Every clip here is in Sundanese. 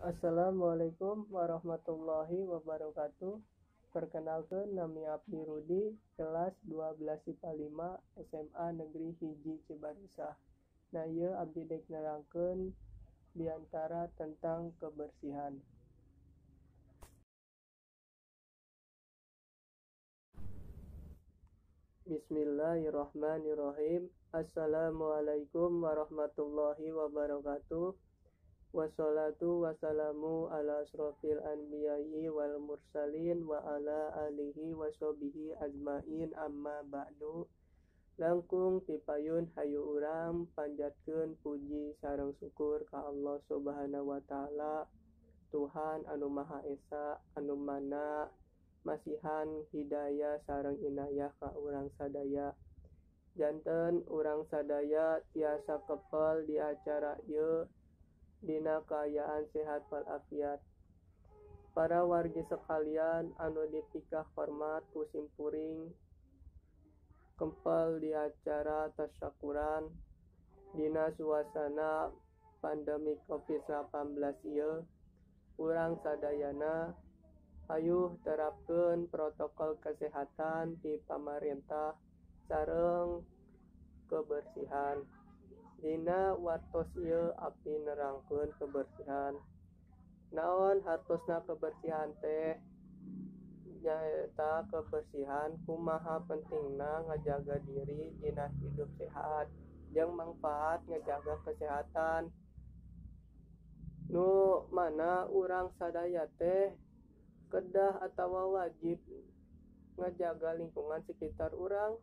Assalamualaikum warahmatullahi wabarakatuh. Perkenalkan, nami Abdi Rudi, kelas 12 IPA 5 SMA Negeri Hiji Cibarusah. Nah, ieu abdi dek nerangkeun diantara tentang kebersihan. Bismillahirrahmanirrahim. Assalamualaikum warahmatullahi wabarakatuh. Wassalatu wassalamu ala asrofil anbiya'i wal mursalin wa ala alihi wa sahbihi ajmain amma ba'du. Langkung pipayun hayu urang panjatkeun puji sareng syukur ka Allah Subhanahu wa taala, Tuhan anu Maha Esa anu mana masihan hidayah sareng inayah ka urang sadaya. Janten urang sadaya tiasa kepel di acara ieu dina kaayaan sehat walafiat. Para wargi sekalian anu dipikah hormat ku simpuring kempel di acara tasyakuran dina suasana pandemi COVID-19 ieu. Urang sadayana hayuh terapkeun protokol kesehatan di pamarentah sareng kebersihan. Dina wartos ieu abdi nerangkeun kebersihan. Naon hartosna kebersihan teh? Nyaeta kebersihan kumaha pentingna ngajaga diri dina hidup sehat jeung mangfaat ngajaga kesehatan. Nu mana urang sadaya teh kedah atawa wajib ngajaga lingkungan sekitar urang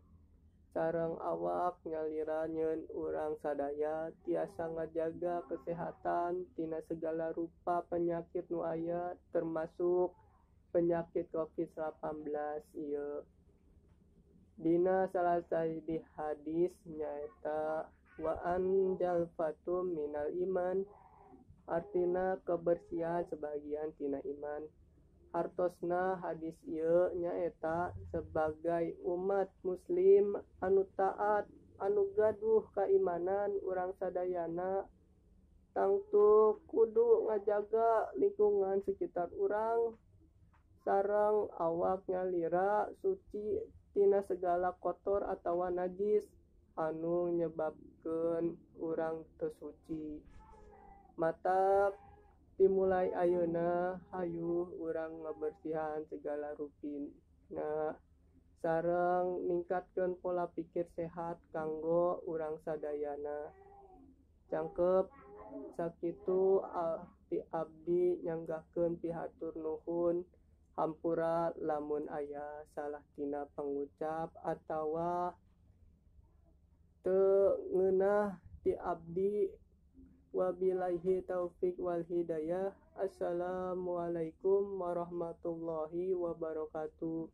sareng awak nyalira nyeun urang sadaya tiasa ngajaga kesehatan tina segala rupa penyakit nu aya termasuk penyakit COVID-19 ieu. Dina salah sahiji hadis nyaeta wa anjal fatum minal iman, artina kebersihan sebagian tina iman. Hartosna hadis ieu nyaeta sebagai umat muslim anu taat anu gaduh kaimanan urang sadayana tangtu kudu ngajaga lingkungan sekitar urang sareng awak nyalira suci tina segala kotor atawa najis anu nyebabkeun urang teu suci. Matak dimulai ayeuna hayuh urang ngabersihan segala rupina sareng ningkatkeun pola pikir sehat kanggo urang sadayana. Cangkep sakitu abdi nyanggahkeun pihatur nuhun hampura lamun aya salah tina pangucap atawa teu ngeunah ti abdi. Wabillahi taufik wal hidayah. Assalamualaikum warahmatullahi wabarakatuh.